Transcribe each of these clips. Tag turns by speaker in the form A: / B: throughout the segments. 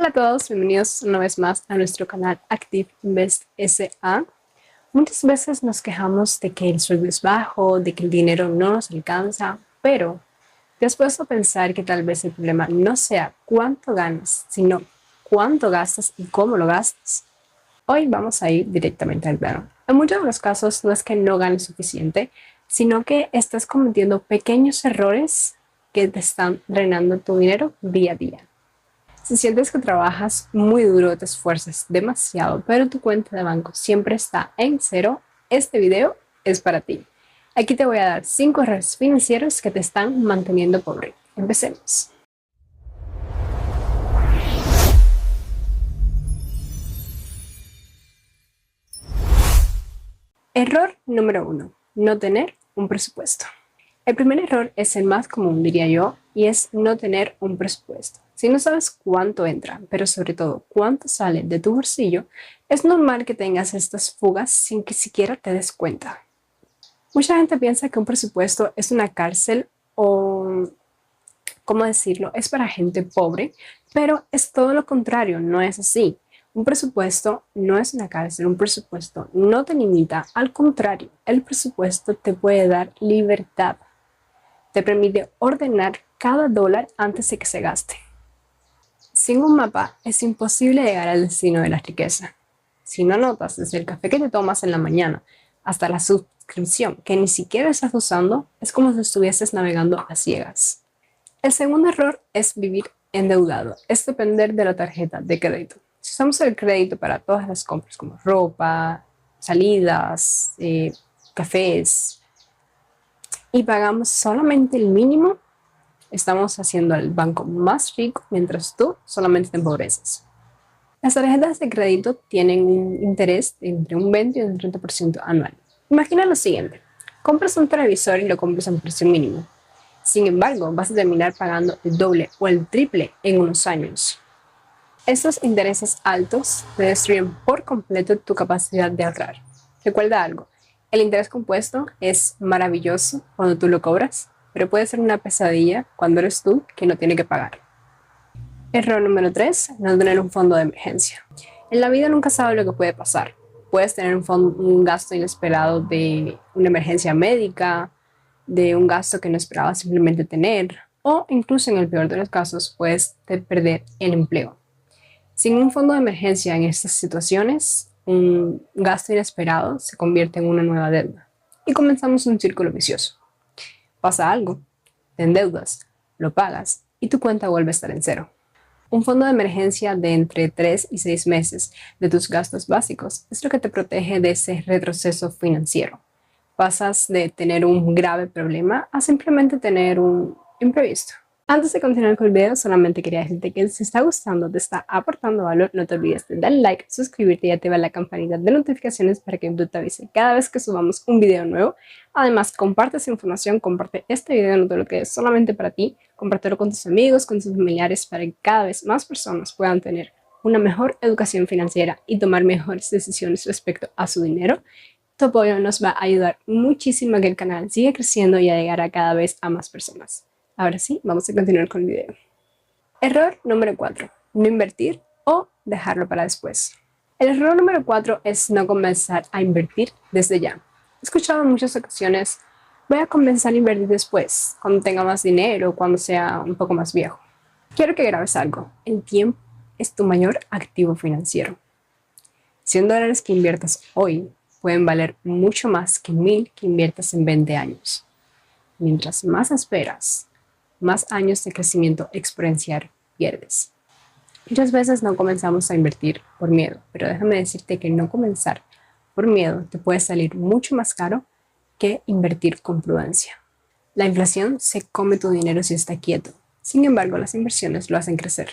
A: Hola a todos, bienvenidos una vez más a nuestro canal Active Invest SA. Muchas veces nos quejamos de que el sueldo es bajo, de que el dinero no nos alcanza, pero ¿te has puesto a pensar que tal vez el problema no sea cuánto ganas, sino cuánto gastas y cómo lo gastas? Hoy vamos a ir directamente al grano. En muchos de los casos no es que no ganes suficiente, sino que estás cometiendo pequeños errores que te están drenando tu dinero día a día. Si sientes que trabajas muy duro, te esfuerzas demasiado, pero tu cuenta de banco siempre está en cero, este video es para ti. Aquí te voy a dar 5 errores financieros que te están manteniendo pobre. Empecemos. Error número 1. No tener un presupuesto. El primer error es el más común, diría yo, y es no tener un presupuesto. Si no sabes cuánto entra, pero sobre todo cuánto sale de tu bolsillo, es normal que tengas estas fugas sin que siquiera te des cuenta. Mucha gente piensa que un presupuesto es una cárcel o, ¿cómo decirlo?, es para gente pobre, pero es todo lo contrario, no es así. Un presupuesto no es una cárcel, un presupuesto no te limita, al contrario, el presupuesto te puede dar libertad. Te permite ordenar cada dólar antes de que se gaste. Sin un mapa es imposible llegar al destino de la riqueza. Si no anotas desde el café que te tomas en la mañana hasta la suscripción que ni siquiera estás usando, es como si estuvieses navegando a ciegas. El segundo error es vivir endeudado, es depender de la tarjeta de crédito. Si usamos el crédito para todas las compras como ropa, salidas, cafés, y pagamos solamente el mínimo, estamos haciendo al banco más rico mientras tú solamente te empobreces. Las tarjetas de crédito tienen un interés de entre un 20 y un 30% anual. Imagina lo siguiente, compras un televisor y lo compras a un precio mínimo. Sin embargo, vas a terminar pagando el doble o el triple en unos años. Estos intereses altos te destruyen por completo tu capacidad de ahorrar. Recuerda algo, el interés compuesto es maravilloso cuando tú lo cobras, pero puede ser una pesadilla cuando eres tú quien lo tiene que pagar. Error número 3, no tener un fondo de emergencia. En la vida nunca sabes lo que puede pasar. Puedes tener un gasto inesperado de una emergencia médica, de un gasto que no esperabas simplemente tener, o incluso en el peor de los casos puedes perder el empleo. Sin un fondo de emergencia en estas situaciones, un gasto inesperado se convierte en una nueva deuda y comenzamos un círculo vicioso. Pasa algo, te endeudas, lo pagas y tu cuenta vuelve a estar en cero. Un fondo de emergencia de entre 3 y 6 meses de tus gastos básicos es lo que te protege de ese retroceso financiero. Pasas de tener un grave problema a simplemente tener un imprevisto. Antes de continuar con el video, solamente quería decirte que si te está gustando, te está aportando valor, no te olvides de darle like, suscribirte y activar la campanita de notificaciones para que YouTube te avise cada vez que subamos un video nuevo. Además, comparte esa información, comparte este video, no te lo quedes solamente para ti, compártelo con tus amigos, con tus familiares, para que cada vez más personas puedan tener una mejor educación financiera y tomar mejores decisiones respecto a su dinero. Tu apoyo nos va a ayudar muchísimo a que el canal siga creciendo y a llegar a cada vez a más personas. Ahora sí, vamos a continuar con el video. Error número 4. No invertir o dejarlo para después. El error número 4 es no comenzar a invertir desde ya. He escuchado en muchas ocasiones, voy a comenzar a invertir después, cuando tenga más dinero, cuando sea un poco más viejo. Quiero que grabes algo. El tiempo es tu mayor activo financiero. $100 que inviertas hoy pueden valer mucho más que 1,000 que inviertas en 20 años. Mientras más esperas, más años de crecimiento exponencial pierdes. Muchas veces no comenzamos a invertir por miedo, pero déjame decirte que no comenzar por miedo te puede salir mucho más caro que invertir con prudencia. La inflación se come tu dinero si está quieto, sin embargo las inversiones lo hacen crecer.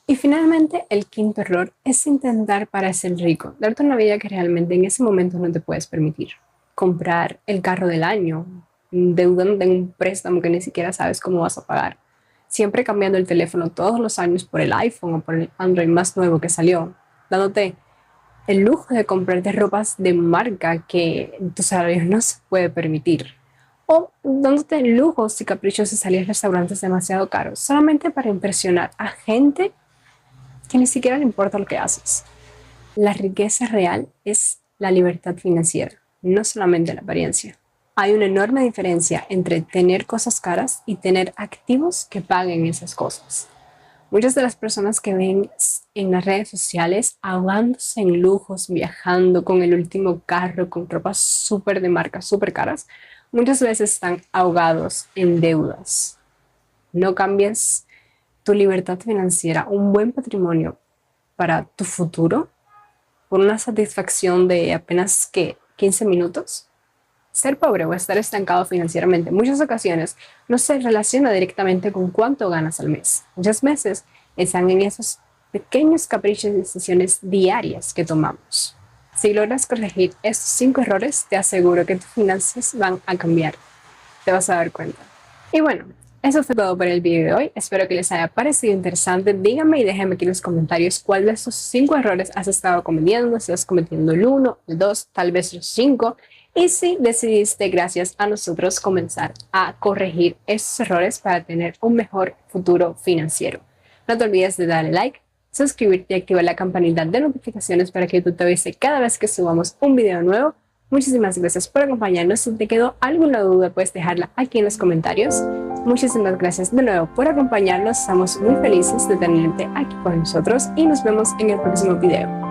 A: Y finalmente, el quinto error es intentar parecer rico, darte una vida que realmente en ese momento no te puedes permitir. Comprar el carro del año, endeudándote en un préstamo que ni siquiera sabes cómo vas a pagar, siempre cambiando el teléfono todos los años por el iPhone o por el Android más nuevo que salió, dándote el lujo de comprarte ropas de marca que tu salario no se puede permitir, o dándote lujos y caprichos de salir a restaurantes demasiado caros solamente para impresionar a gente que ni siquiera le importa lo que haces. La riqueza real es la libertad financiera, no solamente la apariencia. Hay una enorme diferencia entre tener cosas caras y tener activos que paguen esas cosas. Muchas de las personas que ven en las redes sociales ahogándose en lujos, viajando con el último carro, con ropas súper de marca, súper caras, muchas veces están ahogados en deudas. No cambies tu libertad financiera, un buen patrimonio para tu futuro, por una satisfacción de apenas que 15 minutos. Ser pobre o estar estancado financieramente en muchas ocasiones no se relaciona directamente con cuánto ganas al mes. Muchas veces están en esos pequeños caprichos y decisiones diarias que tomamos. Si logras corregir estos 5 errores, te aseguro que tus finanzas van a cambiar. Te vas a dar cuenta. Y bueno, eso fue todo por el video de hoy. Espero que les haya parecido interesante. Díganme y déjenme aquí en los comentarios cuál de estos 5 errores has estado cometiendo. Si estás cometiendo el 1, el 2, tal vez los 5. Y si decidiste, gracias a nosotros, comenzar a corregir esos errores para tener un mejor futuro financiero. No te olvides de darle like, suscribirte y activar la campanita de notificaciones para que YouTube te avise cada vez que subamos un video nuevo. Muchísimas gracias por acompañarnos. Si te quedó alguna duda, puedes dejarla aquí en los comentarios. Muchísimas gracias de nuevo por acompañarnos. Estamos muy felices de tenerte aquí con nosotros y nos vemos en el próximo video.